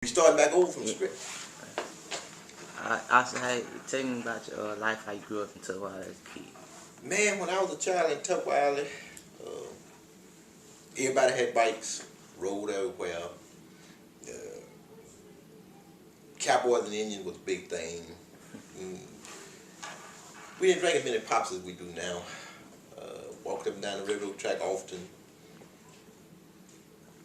We starting back over from script. I say, tell me about your life, how you grew up in Tallahatchie as a kid. Man, when I was a child in Tallahatchie, everybody had bikes, rode everywhere. Uh, Cowboys and Indians was a big thing. Mm. We didn't drink as many pops as we do now. Walked up and down the railroad track often.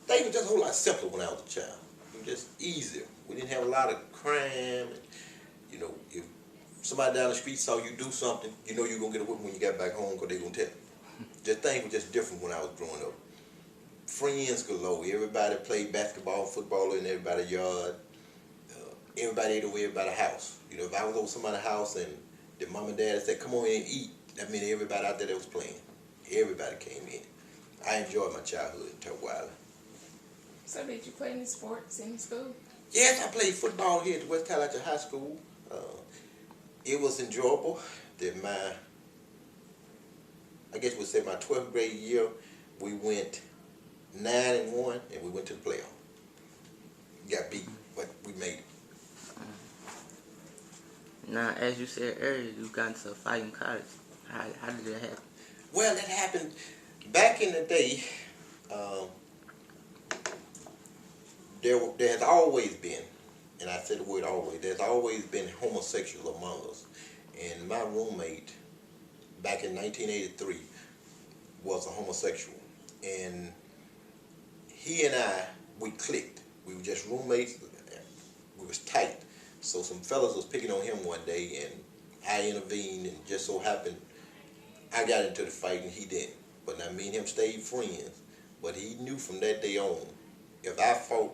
Things were just a whole lot simpler when I was a child. It was just easier. We didn't have a lot of crime. You know, if somebody down the street saw you do something, you know you're going to get a whipping when you got back home because they're going to tell you. Just things were just different when I was growing up. Friends galore. Everybody played basketball, football in everybody's yard. Everybody ate over everybody's house. You know, if I was over somebody's house and the mom and dad said, come on in and eat, that meant everybody out there that was playing. Everybody came in. I enjoyed my childhood in Tallahatchie. So did you play any sports in school? Yes, I played football here at West Tallahatchie High School. It was enjoyable. That I guess we'd say my 12th grade year, we went 9-1 and we went to the playoff. Got beat, but we made it. Now, as you said earlier, you got into a fight in college. How did that happen? Well, that happened back in the day. There has always been, and I said the word always, there's always been homosexuals among us. And my roommate back in 1983 was a homosexual. And he and I, we clicked. We were just roommates. We was tight. So some fellas was picking on him one day, and I intervened, and just so happened I got into the fight and he didn't. But now me and him stayed friends. But he knew from that day on, if I fought,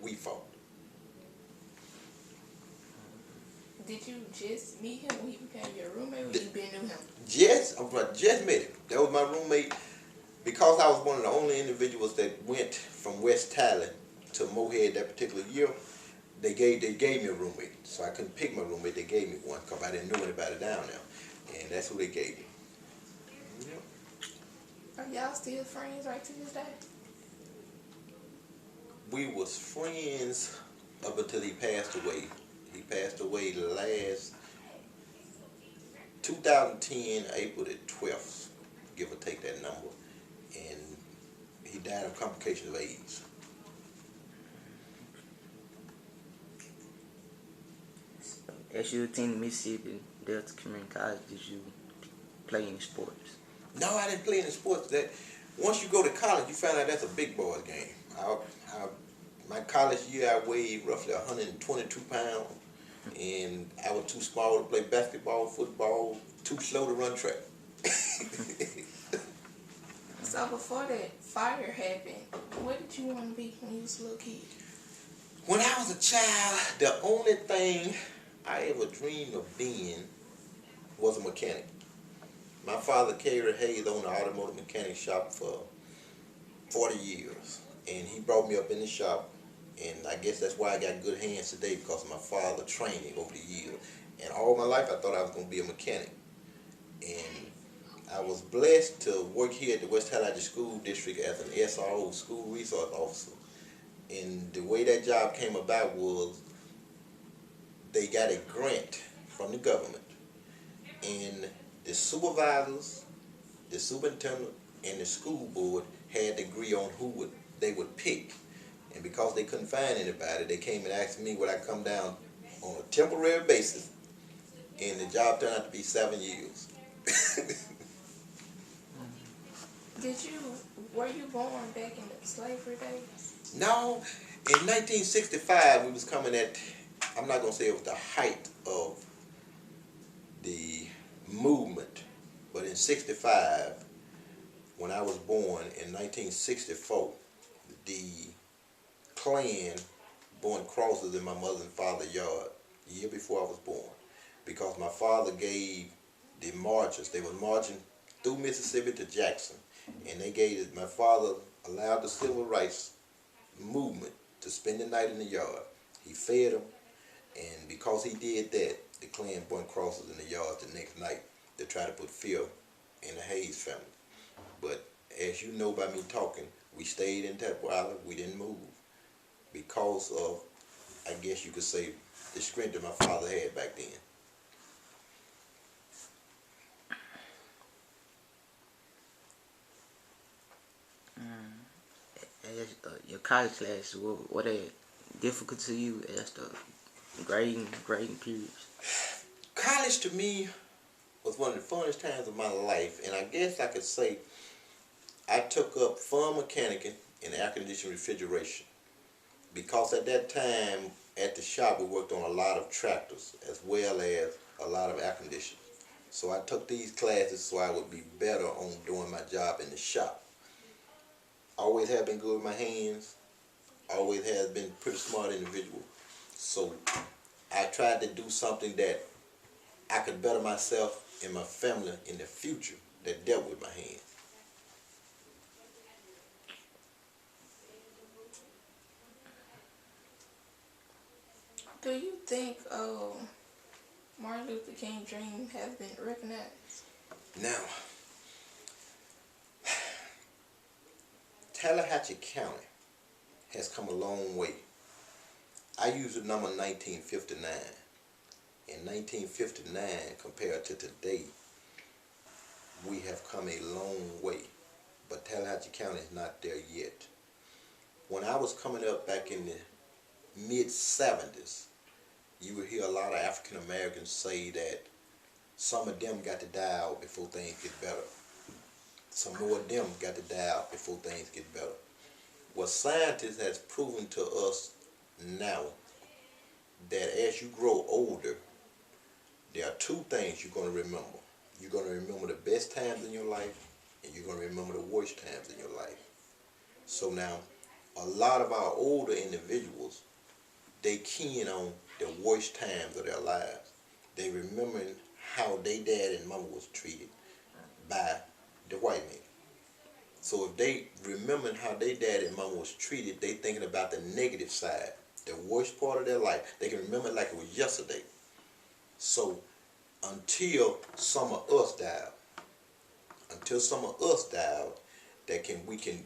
we fought. Did you just meet him when he became your roommate, or you been knew him? Just met him. That was my roommate. Because I was one of the only individuals that went from West Tally to Mohead that particular year, they gave me a roommate. So I couldn't pick my roommate. They gave me one because I didn't know anybody down there, and that's who they gave me. Are y'all still friends right to this day? We was friends up until he passed away. He passed away last 2010, April the 12th, give or take that number. And he died of complications of AIDS. As you attended Mississippi Delta Community College, did you play any sports? No, I didn't play any sports. That once you go to college, you find out that's a big boys game. My college year, I weighed roughly 122 pounds, and I was too small to play basketball, football, too slow to run track. So before that fire happened, what did you want to be when you was a little kid? When I was a child, the only thing I ever dreamed of being was a mechanic. My father carried Hayes owned an automotive mechanic shop for 40 years, and he brought me up in the shop, and I guess that's why I got good hands today, because of my father training over the years. And all my life I thought I was going to be a mechanic. And I was blessed to work here at the West Tallahatchie School District as an SRO, School Resource Officer. And the way that job came about was they got a grant from the government, and the supervisors, the superintendent, and the school board had to agree on who they would pick. And because they couldn't find anybody, they came and asked me would I come down on a temporary basis, and the job turned out to be 7 years. Were you born back in the slavery days? No, in 1965 we was coming at, I'm not going to say it was the height of the movement, but in 65, when I was born in 1964, the Klan burned crosses in my mother and father's yard the year before I was born, because my father gave the marchers, they were marching through Mississippi to Jackson, and my father allowed the civil rights movement to spend the night in the yard. He fed them, and because he did that, the Klan burned crosses in the yard the next night to try to put fear in the Hayes family. But as you know by me talking, we stayed in Tallahatchie. We didn't move because of guess you could say, the strength that my father had back then. As, your college classes, what are difficult to you as the grading periods? College to me was one of the funnest times of my life, and I guess I could say I took up farm mechanicing and air conditioning refrigeration, because at that time at the shop we worked on a lot of tractors as well as a lot of air conditioning. So I took these classes so I would be better on doing my job in the shop. Always have been good with my hands, always has been pretty smart individual. So I tried to do something that I could better myself and my family in the future that dealt with my hands. Do you think Martin Luther King dream has been recognized? Now, Tallahatchie County has come a long way. I use the number 1959. In 1959, compared to today, we have come a long way. But Tallahatchie County is not there yet. When I was coming up back in the mid-70s, you would hear a lot of African Americans say that some of them got to die out before things get better. Some more of them got to die out before things get better. What scientists has proven to us now, that as you grow older, there are two things you're going to remember. You're going to remember the best times in your life, and you're going to remember the worst times in your life. So now, a lot of our older individuals, they keen on the worst times of their lives. They remembering how their dad and mama was treated by the white man. So if they remembering how their dad and mama was treated, they thinking about the negative side, the worst part of their life. They can remember it like it was yesterday. So until some of us die out, we can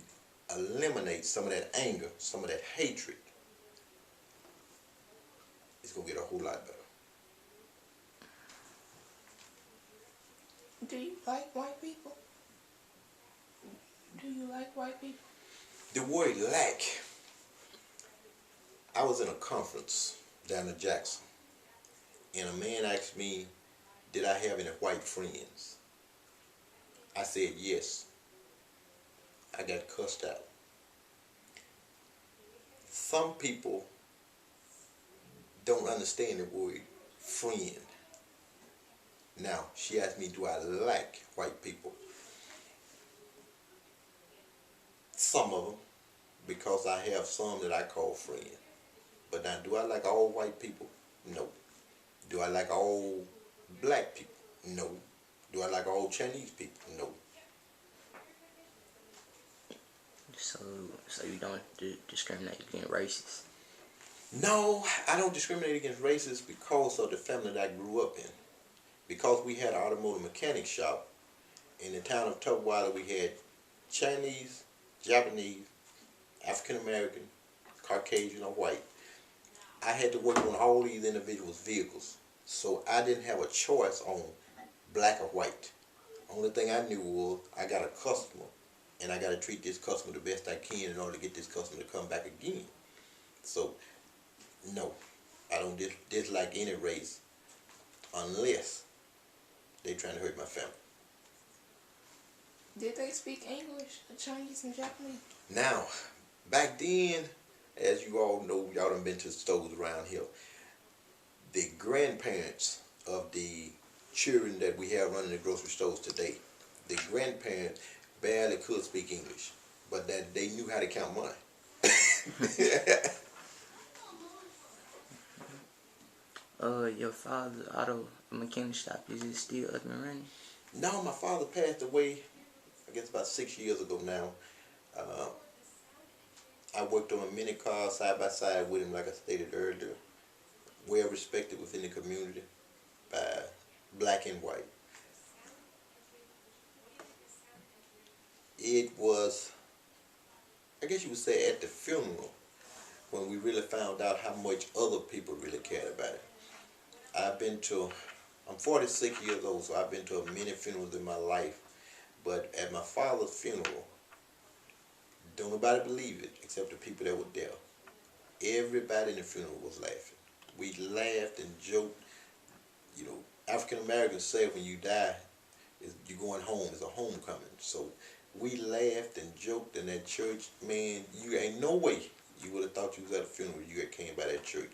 eliminate some of that anger, some of that hatred, it's going to get a whole lot better. Do you like white people? Do you like white people? The word lack, I was in a conference down in Jackson, and a man asked me, did I have any white friends? I said yes. I got cussed out. Some people don't understand the word friend. Now, she asked me, do I like white people? Some of them, because I have some that I call friends. But now, do I like all white people? No. Do I like all black people? No. Do I like all Chinese people? No. So you don't discriminate against races? No, I don't discriminate against races because of the family that I grew up in. Because we had an automotive mechanic shop, in the town of Tallahatchie we had Chinese, Japanese, African American, Caucasian, or white. I had to work on all these individuals' vehicles. So I didn't have a choice on black or white. Only thing I knew was I got a customer, and I got to treat this customer the best I can in order to get this customer to come back again. So, no, I don't dislike any race unless they trying to hurt my family. Did they speak English, Chinese, and Japanese? Now, back then, as you all know, y'all done been to stores around here, the grandparents of the children that we have running the grocery stores today, the grandparents barely could speak English, but that they knew how to count money. Your father's auto mechanic shop, is it still up and running? No, my father passed away, I guess about 6 years ago now. I worked on a mini car side by side with him, like I stated earlier. Well respected within the community by black and white. It was, I guess you would say, at the funeral, when we really found out how much other people really cared about it. I'm 46 years old, so I've been to many funerals in my life. But at my father's funeral, don't nobody believe it except the people that were there. Everybody in the funeral was laughing. We laughed and joked. You know, African Americans say when you die, you're going home. It's a homecoming. So we laughed and joked in that church. Man, you ain't no way you would have thought you was at a funeral. You had came by that church.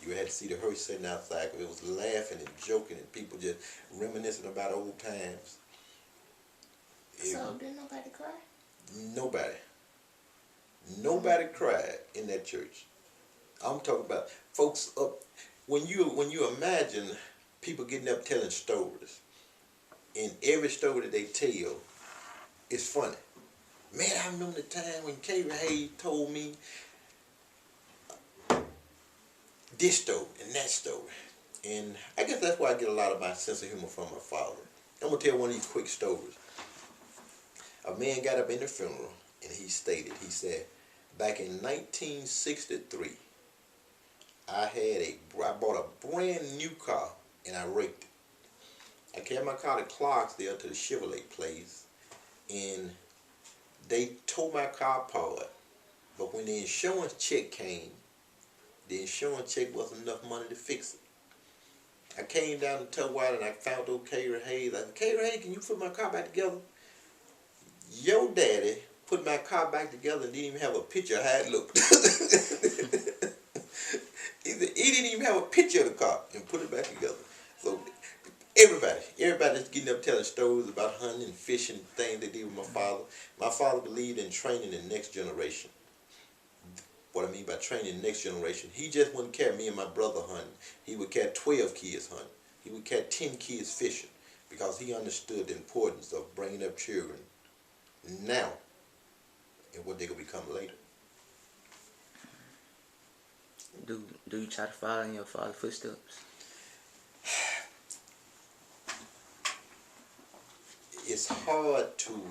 You had to see the hearse sitting outside because it was laughing and joking and people just reminiscing about old times. So did nobody cry? Nobody. Nobody cried in that church. I'm talking about folks up. When you imagine people getting up telling stories, and every story that they tell is funny. Man, I remember the time when Kayra Hayes told me this story and that story. And I guess that's why I get a lot of my sense of humor from my father. I'm going to tell one of these quick stories. A man got up in the funeral and he said, back in 1963, I bought a brand new car and I wrecked it. I carried my car to Clarksdale to the Chevrolet place and they tore my car apart. But when the insurance check came, the insurance check wasn't enough money to fix it. I came down to Tallahatchie and I found old Kayra Hayes. I said, Kayra Hayes, can you put my car back together? Your daddy put my car back together and didn't even have a picture of how it looked. He didn't even have a picture of the car and put it back together. So everybody's getting up telling stories about hunting and fishing, things they did with my father. My father believed in training the next generation. What I mean by training the next generation, he just wouldn't carry me and my brother hunting. He would carry 12 kids hunting. He would carry 10 kids fishing because he understood the importance of bringing up children now and what they could become later. Do you try to follow in your father's footsteps? It's hard to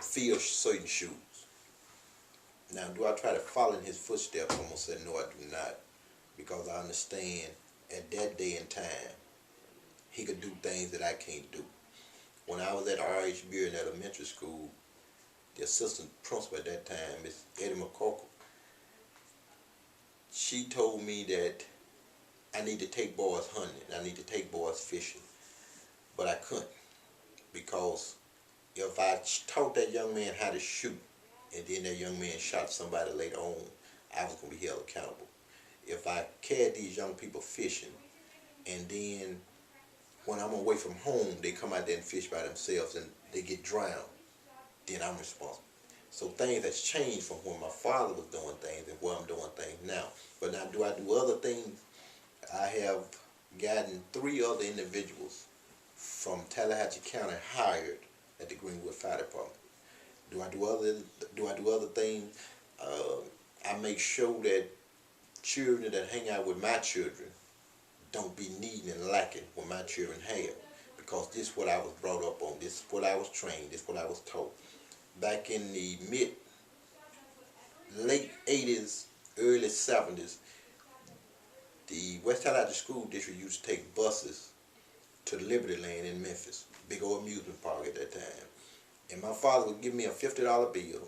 fill certain shoes. Now, do I try to follow in his footsteps? I'm going to say no, I do not. Because I understand at that day and time, he could do things that I can't do. When I was at R.H. Beard in elementary school, the assistant principal at that time, Miss Eddie McCorkle, she told me that I need to take boys hunting, I need to take boys fishing. But I couldn't, because if I taught that young man how to shoot, and then that young man shot somebody later on, I was going to be held accountable. If I carried these young people fishing, and then when I'm away from home, they come out there and fish by themselves and they get drowned, then I'm responsible. So things has changed from when my father was doing things and where I'm doing things now. But now, do I do other things? I have gotten 3 other individuals from Tallahatchie County hired at the Greenwood Fire Department. Do I do other things? I make sure that children that hang out with my children don't be needing and lacking what my children have, because this is what I was brought up on. This is what I was trained. This is what I was taught. Back in the late 80s, early 70s, the West Tallahatchie School District used to take buses to Liberty Land in Memphis, big old amusement park at that time. And my father would give me a $50 bill,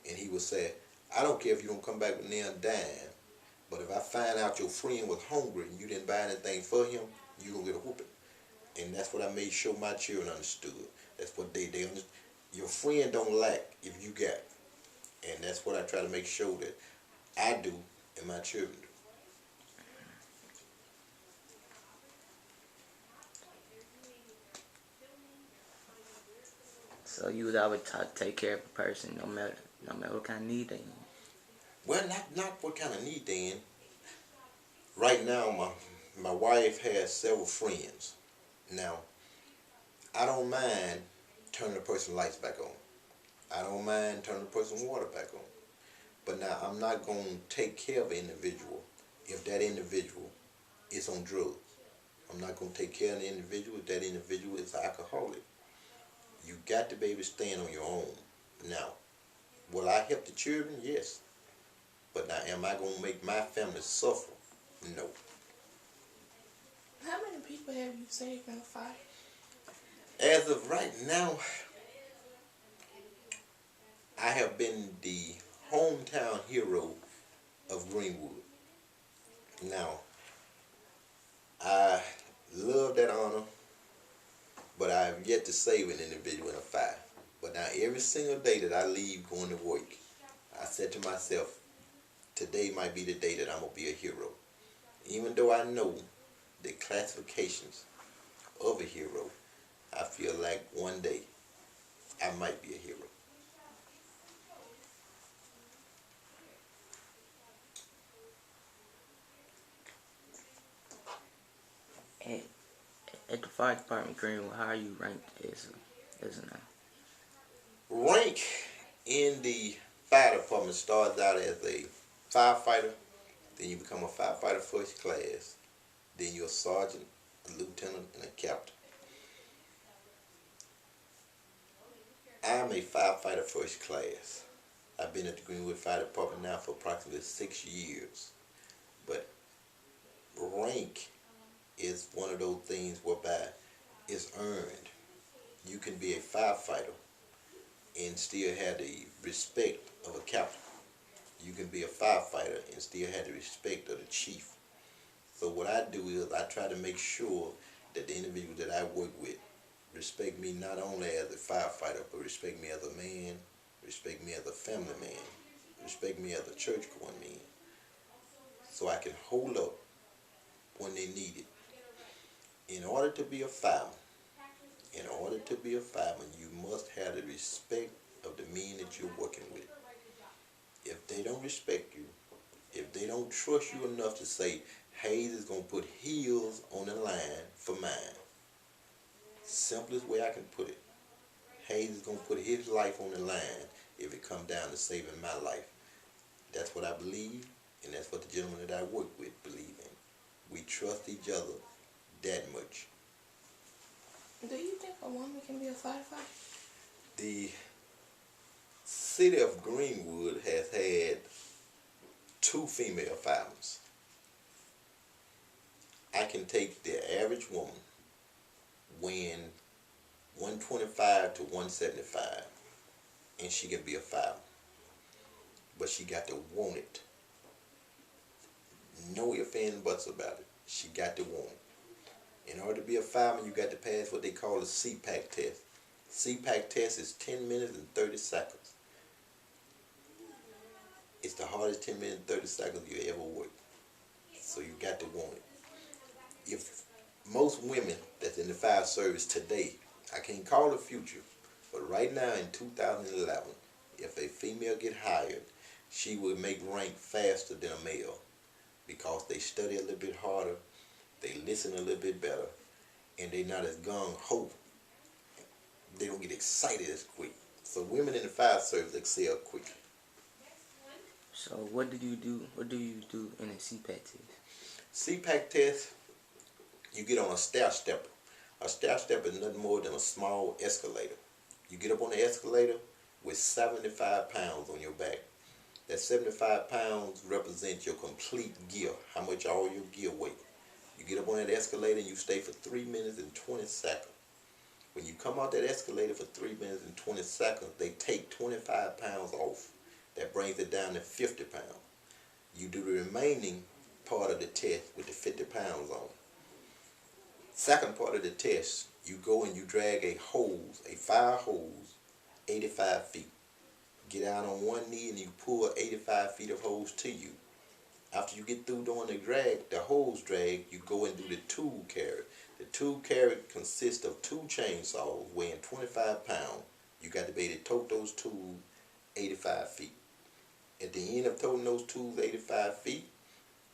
and he would say, I don't care if you don't come back with near a dime, but if I find out your friend was hungry and you didn't buy anything for him, you're going to get a whooping. And that's what I made sure my children understood. That's what they understood. Your friend don't lack if you got it. And that's what I try to make sure that I do and my children do. So you would always try to take care of a person, no matter what kind of need they in. Well, not what kind of need they in. Right now, my wife has several friends. Now, I don't mind turning the person's lights back on. I don't mind turning the person's water back on. But now, I'm not going to take care of an individual if that individual is on drugs. I'm not going to take care of an individual if that individual is an alcoholic. You got to be able to stand on your own. Now, will I help the children? Yes. But now, am I going to make my family suffer? No. How many people have you saved in a fire? As of right now, I have been the hometown hero of Greenwood. Now, I love that honor, but I have yet to save an individual in a fire. But now, every single day that I leave going to work, I said to myself, today might be the day that I'm going to be a hero. Even though I know the classifications of a hero, I feel like one day I might be a hero. At, at the fire department, Greenwood, how are you ranked as a now? Rank in the fire department starts out as a firefighter, then you become a firefighter first class, then you're a sergeant, a lieutenant, and a captain. I'm a firefighter first class. I've been at the Greenwood Fire Department now for approximately 6 years. But rank is one of those things whereby it's earned. You can be a firefighter and still have the respect of a captain. You can be a firefighter and still have the respect of the chief. So what I do is I try to make sure that the individual that I work with respect me not only as a firefighter, but respect me as a man, respect me as a family man, respect me as a church-going man, so I can hold up when they need it. In order to be a fireman, you must have the respect of the men that you're working with. If they don't respect you, if they don't trust you enough to say, Hayes is going to put heels on the line for mine, simplest way I can put it, Hayes is going to put his life on the line if it comes down to saving my life. That's what I believe, and that's what the gentleman that I work with believe in. We trust each other that much. Do you think a woman can be a firefighter? The city of Greenwood has had 2 female firemen. I can take the average woman weighing 125 to 175, and she can be a fireman. But she got to want it. No ifs, ands, and buts about it. She got to want it. In order to be a fireman, you got to pass what they call a CPAC test. CPAC test is 10 minutes and 30 seconds. It's the hardest 10 minutes and 30 seconds you ever work. So you got to want it. If most women that's in the fire service today, I can't call the future, but right now in 2011, if a female get hired, she will make rank faster than a male because they study a little bit harder, they listen a little bit better, and they're not as gung-ho. They don't get excited as quick. So women in the fire service excel quickly. So what do you do? What do you do in a CPAC test? CPAC test, you get on a stair stepper. A stair stepper is nothing more than a small escalator. You get up on the escalator with 75 pounds on your back. That 75 pounds represents your complete gear, how much all your gear weight. You get up on that escalator and you stay for 3 minutes and 20 seconds. When you come out that escalator for 3 minutes and 20 seconds, they take 25 pounds off. That brings it down to 50 pounds. You do the remaining part of the test with the 50 pounds on it. Second part of the test, you go and you drag a hose, a fire hose, 85 feet. Get out on one knee and you pull 85 feet of hose to you. After you get through doing the hose drag, you go and do the tool carry. The tool carry consists of 2 chainsaws weighing 25 pounds. You got to be able to tote those tools 85 feet. At the end of toting those tools 85 feet,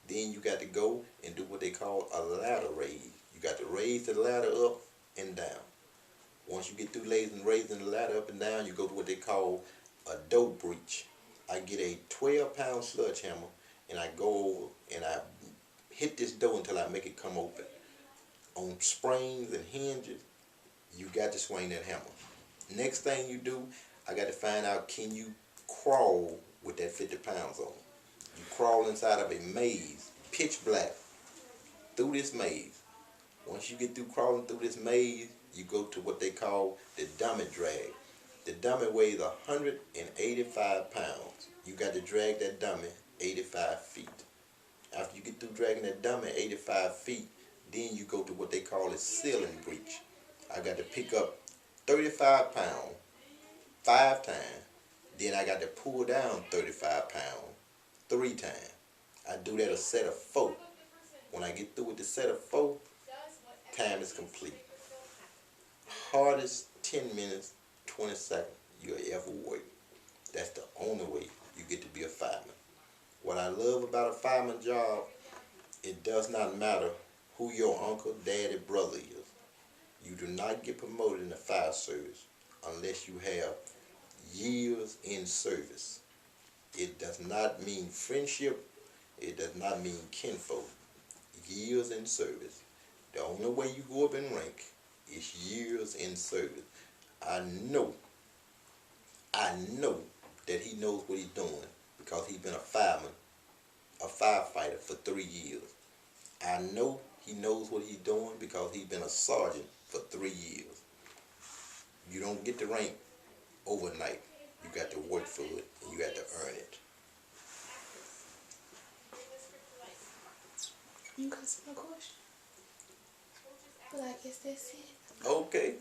then you got to go and do what they call a ladder raise. You got to raise the ladder up and down. Once you get through raising the ladder up and down, you go to what they call a door breach. I get a 12-pound sledgehammer and I go over and I hit this door until I make it come open. On springs and hinges, you got to swing that hammer. Next thing you do, I got to find out, can you crawl with that 50 pounds on? You crawl inside of a maze, pitch black, through this maze. Once you get through crawling through this maze, you go to what they call the dummy drag. The dummy weighs 185 pounds. You got to drag that dummy 85 feet. After you get through dragging that dummy 85 feet, then you go to what they call a ceiling breach. I got to pick up 35 pounds 5 times. Then I got to pull down 35 pounds 3 times. I do that a set of 4. When I get through with the set of 4, time is complete. Hardest 10 minutes, 20 seconds you'll ever work. That's the only way you get to be a fireman. What I love about a fireman job, it does not matter who your uncle, daddy, brother is. You do not get promoted in the fire service unless you have years in service. It does not mean friendship. It does not mean kinfolk. Years in service. The only way you go up in rank is years in service. I know that he knows what he's doing because he's been a fireman, a firefighter for 3 years. I know he knows what he's doing because he's been a sergeant for 3 years. You don't get the rank overnight. You got to work for it and you got to earn it. You got some more questions? Well, I guess that's it. Okay.